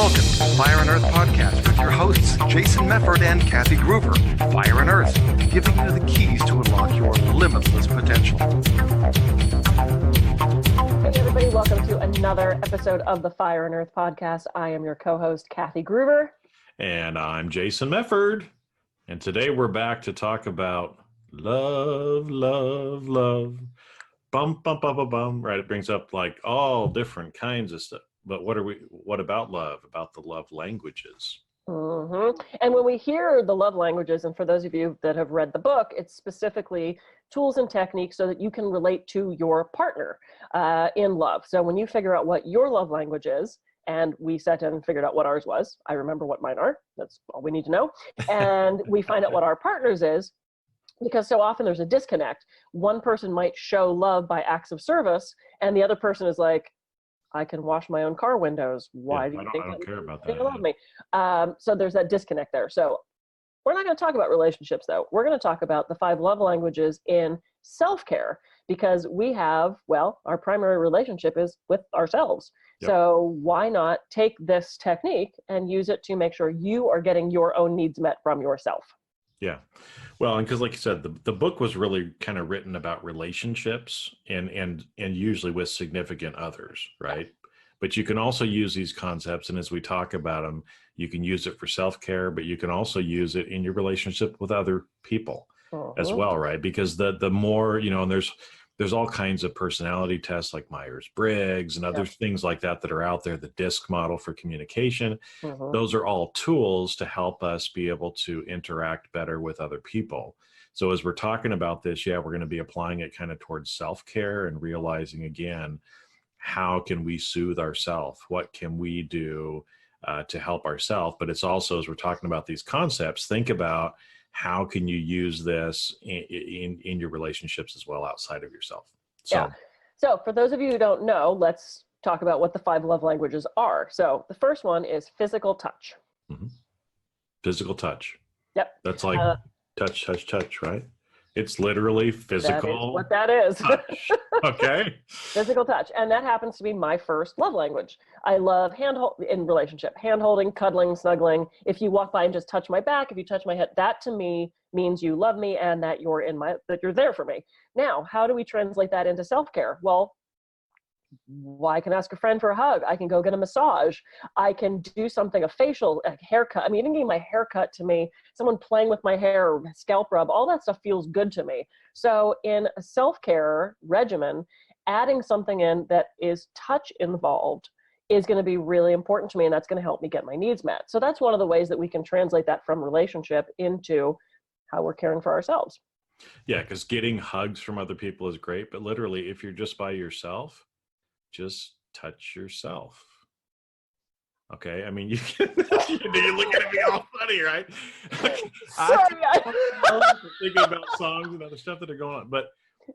Welcome to the Fire and Earth podcast with your hosts, Jason Mefford and Kathy Groover. Fire and Earth, giving you the keys to unlock your limitless potential. Hey everybody, welcome to another episode of the Fire and Earth podcast. I am your co-host, Kathy Groover. And I'm Jason Mefford. And today we're back to talk about love, love, love. Bum, bum, bum, bum, bum. Right, it brings up like all different kinds of stuff. But what about love? About the love languages? Mm-hmm. And when we hear the love languages, and for those of you that have read the book, it's specifically tools and techniques so that you can relate to your partner in love. So when you figure out what your love language is, and we sat down and figured out what ours was, I remember what mine are. That's all we need to know. And we find out what our partner's is, because so often there's a disconnect. One person might show love by acts of service, and the other person is like, I can wash my own car windows. Why do you think I don't care about they that? love me? So there's that disconnect there. So we're not going to talk about relationships, though. We're going to talk about the 5 love languages in self-care, because we have, well, our primary relationship is with ourselves. Yep. So why not take this technique and use it to make sure you are getting your own needs met from yourself? Yeah. Well, and because like you said, the book was really kind of written about relationships and usually with significant others, right? But you can also use these concepts, and as we talk about them, you can use it for self-care, but you can also use it in your relationship with other people as well, right? Because the more, and there's all kinds of personality tests like Myers-Briggs and other things like that are out there, the DISC model for communication. Those are all tools to help us be able to interact better with other people. So as we're talking about this, we're going to be applying it kind of towards self-care and realizing again, how can we soothe ourselves? What can we do to help ourselves? But it's also, as we're talking about these concepts, think about how can you use this in your relationships as well outside of yourself? So for those of you who don't know, let's talk about what the 5 love languages are. So the first one is physical touch. Physical touch. Yep. That's like touch, touch, touch, right? It's literally physical. That is what that is. Touch. Okay. Physical touch. And that happens to be my first love language. I love in relationship, hand holding, cuddling, snuggling. If you walk by and just touch my back, if you touch my head, that to me means you love me and that that you're there for me. Now, how do we translate that into self-care? Well, I can ask a friend for a hug. I can go get a massage. I can do something, a facial, a haircut. I mean, even getting my hair cut, to me, someone playing with my hair, scalp rub, all that stuff feels good to me. So in a self-care regimen, adding something in that is touch involved is going to be really important to me, and that's going to help me get my needs met. So that's one of the ways that we can translate that from relationship into how we're caring for ourselves. Yeah, because getting hugs from other people is great, but literally, if you're just by yourself, just touch yourself. Okay, I mean, you can, you're looking at me all funny, right? Sorry, I'm thinking about songs and other stuff that are going on. But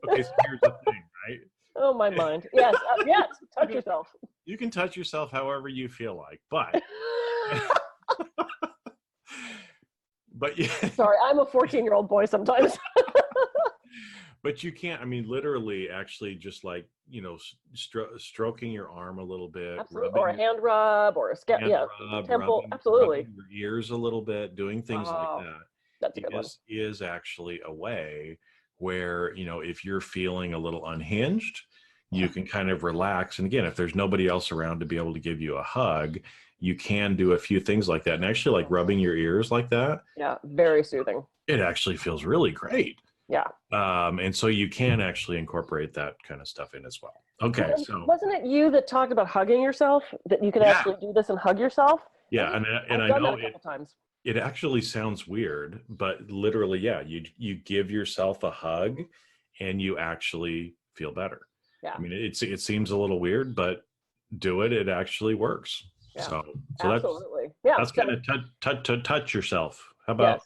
okay, so here's the thing, right? Oh, my mind. Yes, yes, touch yourself. You can touch yourself however you feel like, but Sorry, I'm a 14-year-old boy sometimes. But you can't, I mean, literally actually just like, stroking your arm a little bit. Absolutely. Or a hand rub or a temple. Absolutely. Rubbing your ears a little bit, doing things like that. That's a good one. Is actually a way where, if you're feeling a little unhinged, you can kind of relax. And again, if there's nobody else around to be able to give you a hug, you can do a few things like that. And actually like rubbing your ears like that. Yeah, very soothing. It actually feels really great. Yeah. And so you can actually incorporate that kind of stuff in as well. Okay. So wasn't it you that talked about hugging yourself, that you could actually do this and hug yourself? Yeah. And I know it actually sounds weird, but literally, you give yourself a hug and you actually feel better. Yeah. I mean, it seems a little weird, but do it. It actually works. Yeah. So absolutely. That's kind of touch yourself. How about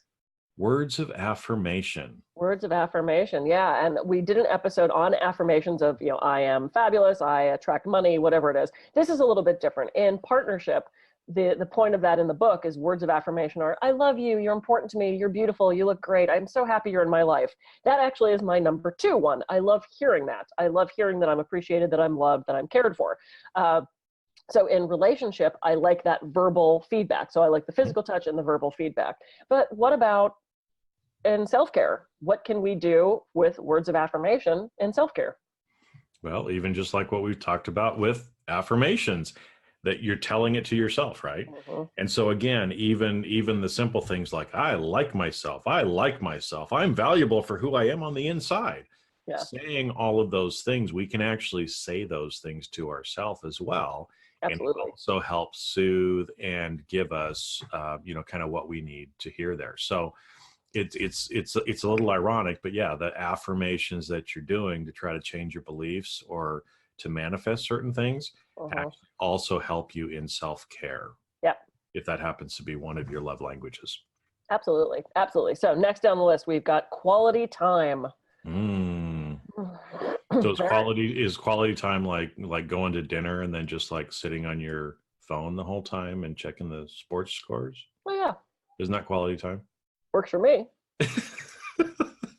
words of affirmation? Words of affirmation. Yeah. And we did an episode on affirmations of, I am fabulous, I attract money, whatever it is. This is a little bit different. In partnership, the point of that in the book is words of affirmation are, I love you, you're important to me, you're beautiful, you look great, I'm so happy you're in my life. That actually is my number 2 one. I love hearing that. I love hearing that I'm appreciated, that I'm loved, that I'm cared for. So in relationship, I like that verbal feedback. So I like the physical touch and the verbal feedback. But what about in self-care? What can we do with words of affirmation in self-care? Well, even just like what we've talked about with affirmations, that you're telling it to yourself, right? Mm-hmm. And so again, even the simple things like I like myself, I'm valuable for who I am on the inside. Yeah, Saying all of those things, we can actually say those things to ourselves as well, and it absolutely. also helps soothe and give us, kind of what we need to hear there. So it's a little ironic, but yeah, the affirmations that you're doing to try to change your beliefs or to manifest certain things Mm-hmm. actually also help you in self-care, Yeah, if that happens to be one of your love languages. absolutely. Absolutely. So next down the list, we've got quality time. Mm. So is quality time like going to dinner and then just like sitting on your phone the whole time and checking the sports scores? Oh, yeah. Isn't that quality time? Works for me.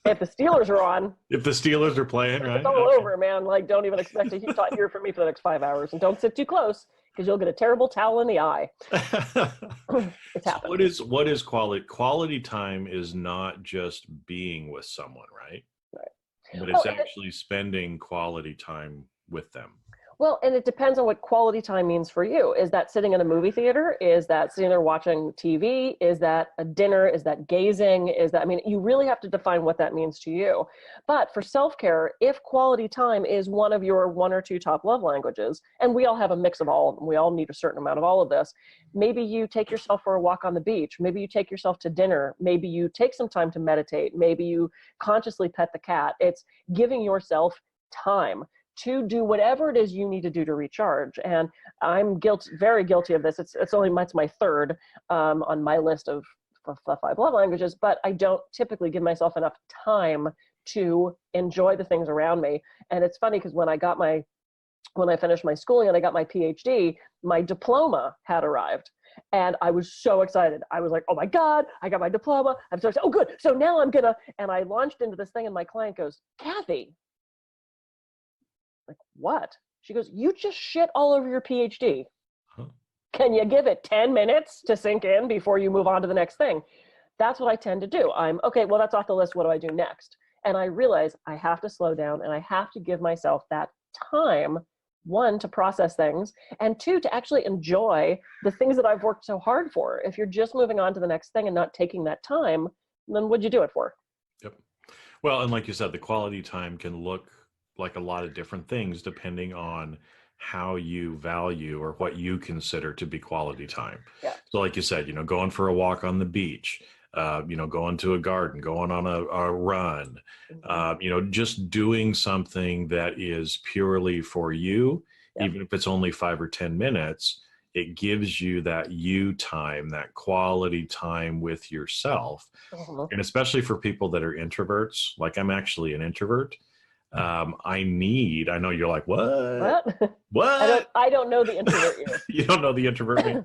If the Steelers are on, If the Steelers are playing, right? it's all over, man. Like, don't even expect to hear from me for the next 5 hours. And don't sit too close because you'll get a terrible towel in the eye. It's So happening. what is quality? Quality time is not just being with someone, right? Right. But Well, it's actually spending quality time with them. Well, and it depends on what quality time means for you. Is that sitting in a movie theater? Is that sitting there watching TV? Is that a dinner? Is that gazing? I mean, you really have to define what that means to you. But for self-care, if quality time is one of your one or two top love languages, and we all have a mix of all of them, we all need a certain amount of all of this. Maybe you take yourself for a walk on the beach. Maybe you take yourself to dinner. Maybe you take some time to meditate. Maybe you consciously pet the cat. It's giving yourself time to do whatever it is you need to do to recharge. And I'm very guilty of this. It's my third on my list of the 5 love languages, but I don't typically give myself enough time to enjoy the things around me. And it's funny because when I finished my schooling and I got my PhD, my diploma had arrived. And I was so excited. I was like, oh my God, I got my diploma. I'm so excited. Oh, good. So now and I launched into this thing and my client goes, Kathy, like, what? She goes, you just shit all over your PhD. Huh. Can you give it 10 minutes to sink in before you move on to the next thing? That's what I tend to do. Okay, well, that's off the list. What do I do next? And I realize I have to slow down and I have to give myself that time, one, to process things, and two, to actually enjoy the things that I've worked so hard for. If you're just moving on to the next thing and not taking that time, then what'd you do it for? Yep. Well, and like you said, the quality time can look like a lot of different things depending on how you value or what you consider to be quality time. Yeah. So like you said, going for a walk on the beach, going to a garden, going on a run, just doing something that is purely for you, Yeah. even if it's only 5 or 10 minutes, it gives you that you time, that quality time with yourself. Mhm. And especially for people that are introverts, like I'm actually an introvert. I know you're like, what? What? I don't know the introvert you. You don't know the introvert me.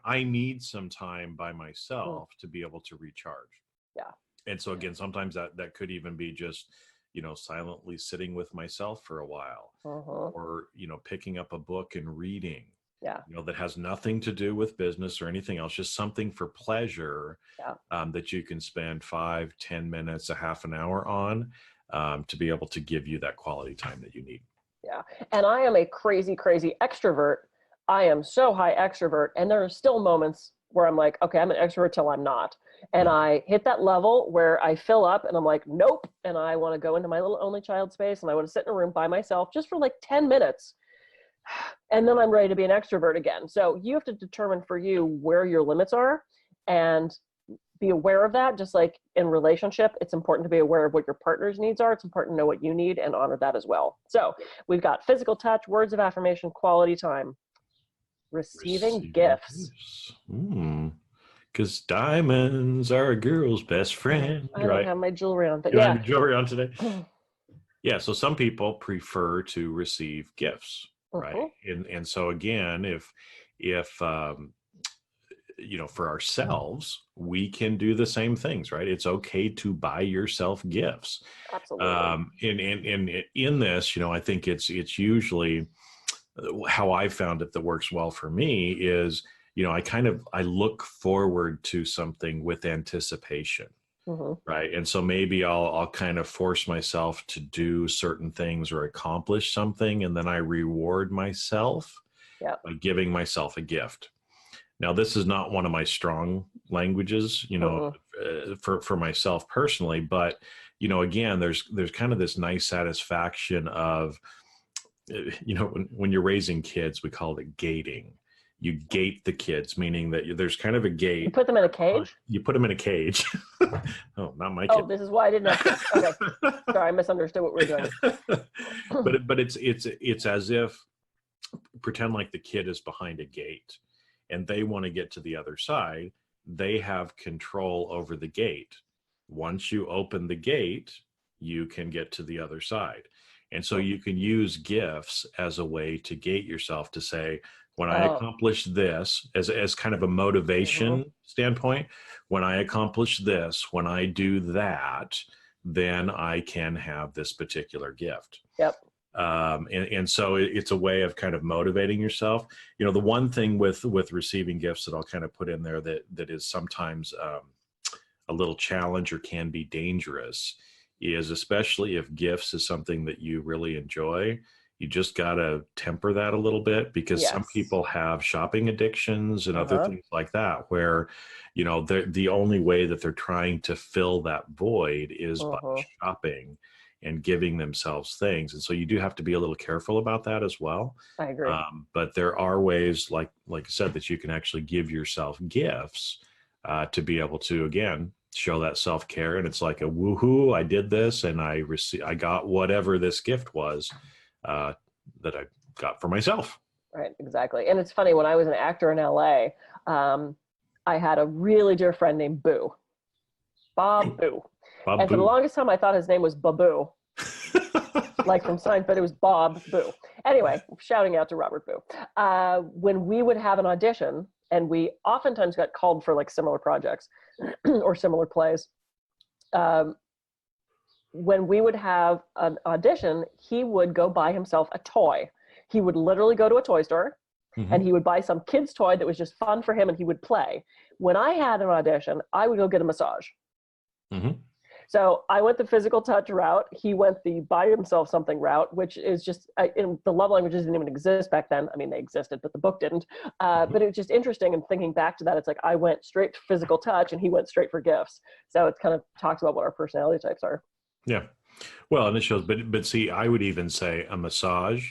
I need some time by myself to be able to recharge. Yeah. And so again, sometimes that could even be just, silently sitting with myself for a while, or, picking up a book and reading, Yeah. that has nothing to do with business or anything else, just something for pleasure, that you can spend 5, 10 minutes, a half an hour on, to be able to give you that quality time that you need. Yeah. And I am a crazy, crazy extrovert. I am so high extrovert. And there are still moments where I'm like, okay, I'm an extrovert till I'm not. And I hit that level where I fill up and I'm like, nope. And I want to go into my little only child space and I want to sit in a room by myself just for like 10 minutes. And then I'm ready to be an extrovert again. So you have to determine for you where your limits are and be aware of that. Just like in relationship, it's important to be aware of what your partner's needs are. It's important to know what you need and honor that as well. So we've got physical touch, words of affirmation, quality time, receiving gifts. Because diamonds are a girl's best friend, I don't have my jewelry on, but you yeah. don't have your jewelry on today. Yeah, so some people prefer to receive gifts, right? And so again, if for ourselves, we can do the same things, right? It's okay to buy yourself gifts. Absolutely. And in this, I think it's usually how I found it that works well for me is, I look forward to something with anticipation. Mm-hmm. Right. And so maybe I'll kind of force myself to do certain things or accomplish something. And then I reward myself Yeah. by giving myself a gift. Now, this is not one of my strong languages, for myself personally, but, again, there's kind of this nice satisfaction of, when you're raising kids, we call it gating. You gate the kids, meaning that there's kind of a gate. You put them in a cage? You put them in a cage. Oh, not my kid. Oh, this is why I didn't have kids. Okay. Sorry, I misunderstood what we were doing. But it's as if, pretend like the kid is behind a gate and they want to get to the other side. They have control over the gate. Once you open the gate, you can get to the other side. And so you can use gifts as a way to gate yourself, to say, when I accomplish this, as kind of a motivation standpoint, when I accomplish this, when I do that, then I can have this particular gift. Yep. And so it's a way of kind of motivating yourself. The one thing with receiving gifts that I'll kind of put in there that is sometimes a little challenge or can be dangerous is, especially if gifts is something that you really enjoy, you just got to temper that a little bit, because some people have shopping addictions and other things like that, where, the only way that they're trying to fill that void is by shopping and giving themselves things. And so you do have to be a little careful about that as well. I agree. But there are ways, like I said, that you can actually give yourself gifts to be able to, again, show that self-care. And it's like a woohoo, I did this and I got whatever this gift was that I got for myself. Right, exactly. And it's funny, when I was an actor in LA, I had a really dear friend named Boo. Bob Boo. Bob and Boo. for the longest time, I thought his name was Baboo. Like from Seinfeld, it was Bob Boo. Anyway, shouting out to Robert Boo. When we would have an audition, and we oftentimes got called for like similar projects or similar plays, when we would have an audition, he would go buy himself a toy. He would literally go to a toy store and he would buy some kid's toy that was just fun for him, and he would play. When I had an audition, I would go get a massage. So I went the physical touch route. He went the buy himself something route, which is just, the love languages didn't even exist back then. I mean, they existed, but the book didn't. But it was just interesting. And thinking back to that, it's like I went straight to physical touch and he went straight for gifts. So it kind of talks about what our personality types are. Yeah. Well, and it shows, but see, I would even say a massage,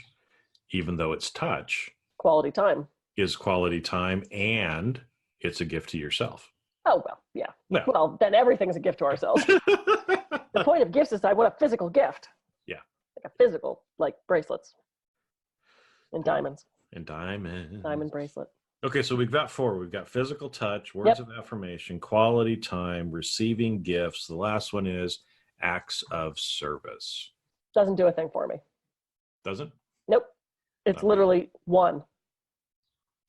even though it's touch, Quality time. is quality time, and it's a gift to yourself. Oh, well, yeah. No. Well, then everything's a gift to ourselves. The point of gifts is I want a physical gift. Yeah. Like a physical, like bracelets and diamonds. And diamonds. Diamond bracelet. Okay, so we've got 4. We've got physical touch, words of affirmation, quality time, receiving gifts. The last one is acts of service. Doesn't do a thing for me. Doesn't? Nope. It's literally one.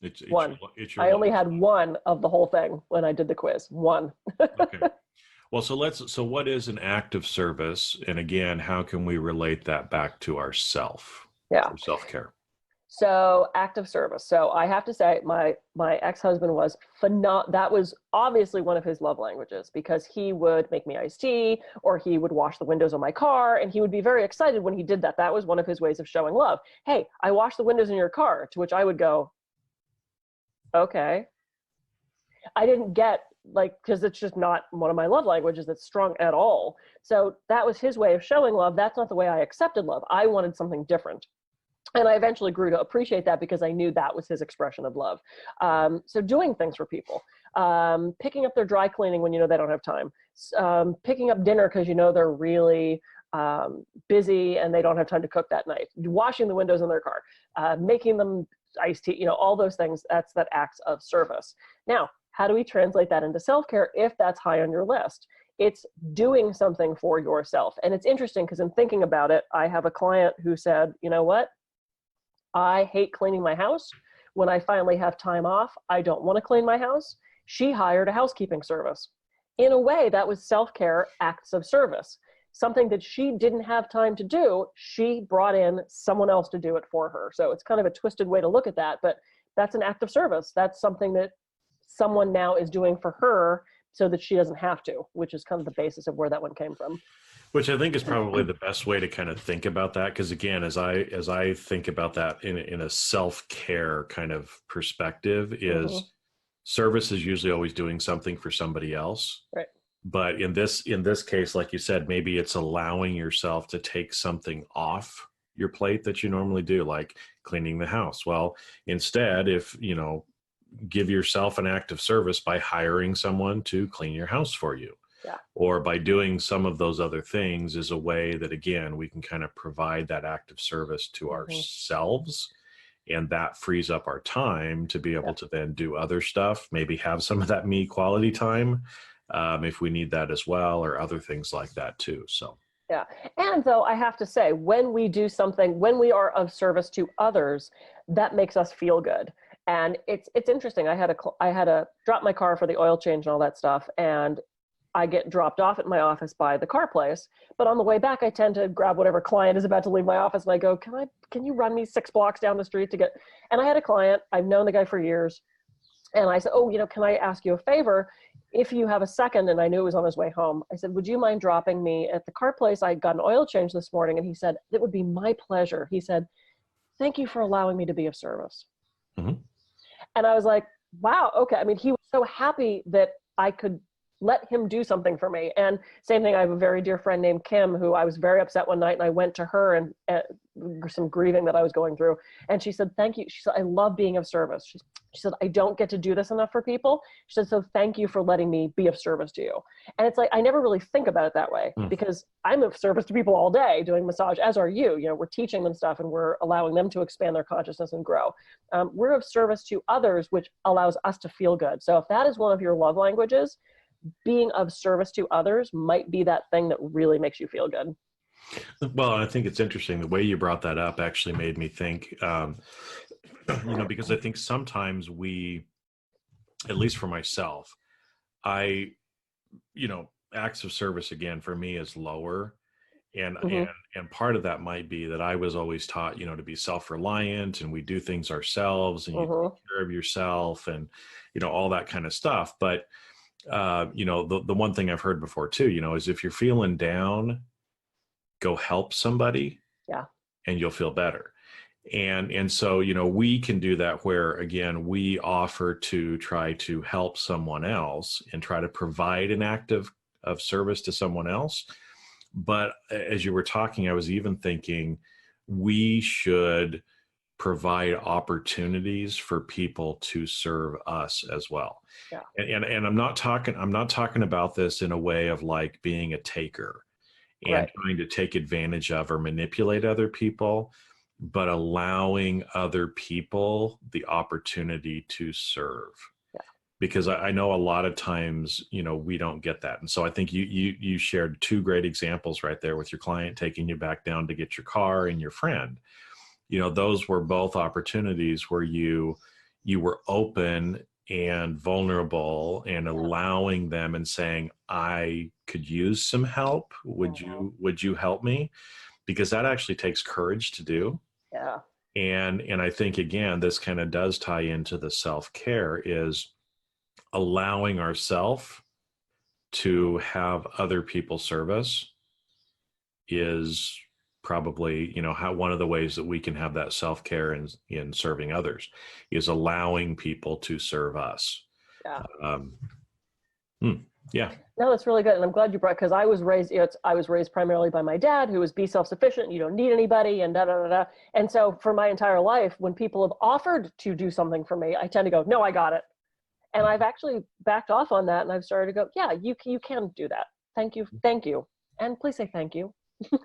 It's One. It's your I only had one of the whole thing when I did the quiz. One. Okay. Well, so what is an act of service? And again, how can we relate that back to ourself? Yeah. For self-care. So act of service. So I have to say my ex-husband was phenomenal. That was obviously one of his love languages, because he would make me iced tea, or he would wash the windows on my car, and he would be very excited when he did that. That was one of his ways of showing love. Hey, I washed the windows in your car, to which I would go, okay. I didn't get, because it's just not one of my love languages that's strong at all. So that was his way of showing love. That's not the way I accepted love. I wanted something different. And I eventually grew to appreciate that, because I knew that was his expression of love. So doing things for people, picking up their dry cleaning when you know they don't have time, picking up dinner because you know they're really busy and they don't have time to cook that night, washing the windows in their car, making them iced tea, all those things. That's that acts of service. Now, how do we translate that into self-care if that's high on your list? It's doing something for yourself. And it's interesting, because in thinking about it, I have a client who said, you know what? I hate cleaning my house. When I finally have time off, I don't want to clean my house. She hired a housekeeping service. In a way, that was self-care, acts of service. something that she didn't have time to do, she brought in someone else to do it for her. So it's kind of a twisted way to look at that, but that's an act of service. That's something that someone now is doing for her so that she doesn't have to, which is kind of the basis of where that one came from. Which I think is probably the best way to kind of think about that. Because again, as I think about that in a self-care kind of perspective, is service is usually always doing something for somebody else. Right. But in this case, like you said, maybe it's allowing yourself to take something off your plate that you normally do, like cleaning the house. Well, instead, if give yourself an act of service by hiring someone to clean your house for you. Yeah. Or by doing some of those other things is a way that, again, we can kind of provide that act of service to ourselves. And that frees up our time to be able to then do other stuff, maybe have some of that me quality time if we need that as well, or other things like that too. So. Yeah. And though I have to say, when we do something, when we are of service to others, that makes us feel good. And it's interesting. I had to drop my car for the oil change and all that stuff. And I get dropped off at my office by the car place, but on the way back, I tend to grab whatever client is about to leave my office, and I go, can you run me 6 blocks down the street to get, and I had a client, I've known the guy for years, and I said, can I ask you a favor? If you have a second, and I knew he was on his way home, I said, would you mind dropping me at the car place? I got an oil change this morning, and he said, it would be my pleasure. He said, thank you for allowing me to be of service. Mm-hmm. And I was like, wow, okay. I mean, he was so happy that I could let him do something for me. And same thing, I have a very dear friend named Kim, who I was very upset one night, and I went to her and some grieving that I was going through. And she said, thank you. She said, I love being of service. She said, I don't get to do this enough for people. She said, so thank you for letting me be of service to you. And it's like, I never really think about it that way because I'm of service to people all day doing massage, as are you. We're teaching them stuff and we're allowing them to expand their consciousness and grow. We're of service to others, which allows us to feel good. So if that is one of your love languages, being of service to others might be that thing that really makes you feel good. Well, I think it's interesting. The way you brought that up actually made me think, because I think sometimes we, at least for myself, acts of service, again, for me is lower. And part of that might be that I was always taught, to be self-reliant, and we do things ourselves, and you take care of yourself, and, all that kind of stuff. But the one thing I've heard before too, is if you're feeling down, go help somebody, and you'll feel better. And so, we can do that where, again, we offer to try to help someone else and try to provide an act of service to someone else. But as you were talking, I was even thinking we should provide opportunities for people to serve us as well. Yeah. And I'm not talking about this in a way of like being a taker and trying to take advantage of or manipulate other people, but allowing other people the opportunity to serve. Yeah. Because I know a lot of times, we don't get that. And so I think you shared 2 great examples right there with your client taking you back down to get your car and your friend. Those were both opportunities where you were open and vulnerable and allowing them and saying, I could use some help. Would you help me? Because that actually takes courage to do. Yeah. And I think, again, this kind of does tie into the self-care, is allowing ourselves to have other people serve us is probably, how one of the ways that we can have that self-care in serving others is allowing people to serve us. Yeah. No, that's really good. And I'm glad you brought, because I was raised primarily by my dad, who was be self-sufficient. You don't need anybody and da, da, da, da. And so for my entire life, when people have offered to do something for me, I tend to go, no, I got it. And I've actually backed off on that. And I've started to go, yeah, you can do that. Thank you. And please say thank you.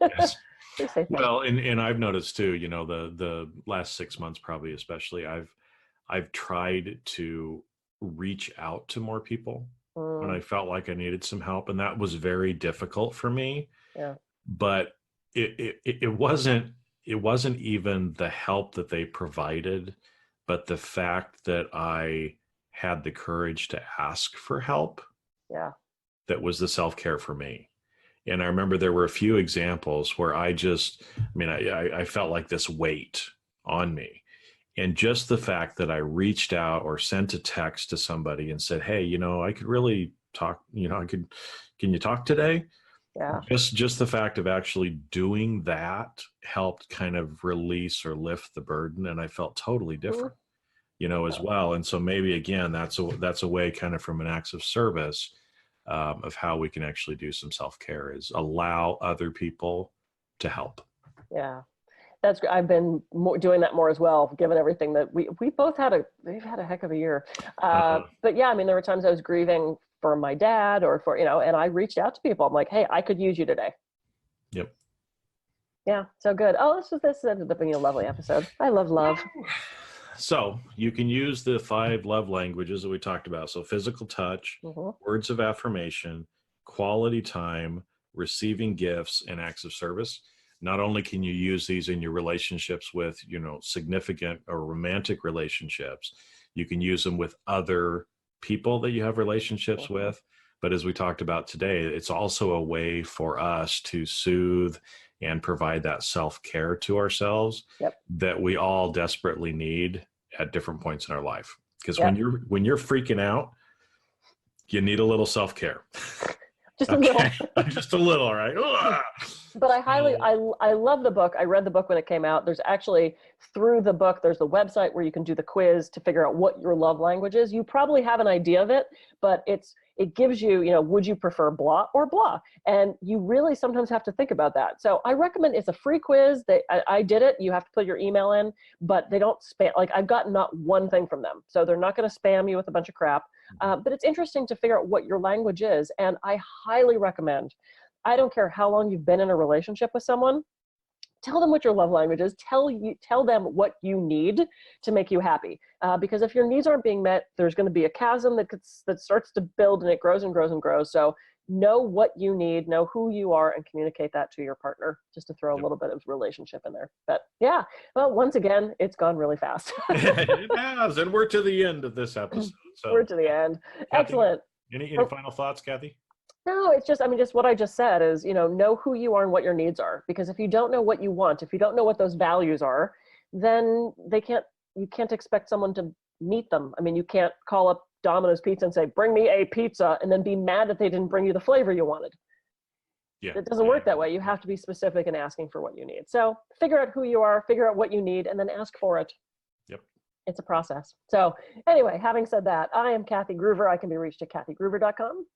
Yes. Please say thank you. Well, and I've noticed too, the last 6 months, probably especially, I've tried to reach out to more people when I felt like I needed some help. And that was very difficult for me. Yeah. But it wasn't even the help that they provided, but the fact that I had the courage to ask for help. Yeah. That was the self-care for me. And I remember there were a few examples where I felt like this weight on me. And just the fact that I reached out or sent a text to somebody and said, hey, I could really talk, can you talk today? Yeah. Just the fact of actually doing that helped kind of release or lift the burden. And I felt totally different, as well. And so maybe, again, that's a way kind of from an acts of service of how we can actually do some self-care is allow other people to help. Yeah. That's great. I've been doing that more as well, given everything that we both we've had a heck of a year. But yeah, I mean, there were times I was grieving for my dad or for, and I reached out to people. I'm like, hey, I could use you today. Yep. Yeah. So good. Oh, this ended up being a lovely episode. I love love. So you can use the 5 love languages that we talked about. So physical touch, words of affirmation, quality time, receiving gifts, and acts of service. Not only can you use these in your relationships with, significant or romantic relationships, you can use them with other people that you have relationships with. But as we talked about today, it's also a way for us to soothe and provide that self-care to ourselves that we all desperately need at different points in our life. Because when you're freaking out, you need a little self-care. Just a little. Just a little, right? But I love the book. I read the book when it came out. There's actually, through the book, there's the website where you can do the quiz to figure out what your love language is. You probably have an idea of it, but it gives you, would you prefer blah or blah? And you really sometimes have to think about that. So I recommend, it's a free quiz. I did it. You have to put your email in, but they don't spam. Like, I've gotten not one thing from them. So they're not going to spam you with a bunch of crap. But it's interesting to figure out what your language is. And I highly recommend, I don't care how long you've been in a relationship with someone, tell them what your love language is. Tell them what you need to make you happy. Because if your needs aren't being met, there's going to be a chasm that starts to build, and it grows and grows and grows. So know what you need, know who you are, and communicate that to your partner, just to throw a little bit of relationship in there. But yeah, well, once again, it's gone really fast. It has, and we're to the end of this episode. So we're to the end. Kathy, Excellent. Any final thoughts, Kathy? No, it's just what I just said is, know who you are and what your needs are. Because if you don't know what you want, if you don't know what those values are, then you can't expect someone to meet them. I mean, you can't call up Domino's Pizza and say, bring me a pizza, and then be mad that they didn't bring you the flavor you wanted. Yeah. It doesn't work that way. You have to be specific in asking for what you need. So figure out who you are, figure out what you need, and then ask for it. Yep. It's a process. So anyway, having said that, I am Kathy Groover. I can be reached at kathygruver.com.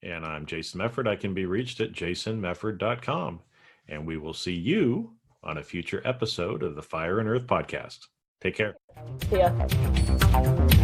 And I'm Jason Mefford. I can be reached at jasonmefford.com. And we will see you on a future episode of the Fire and Earth podcast. Take care. See ya.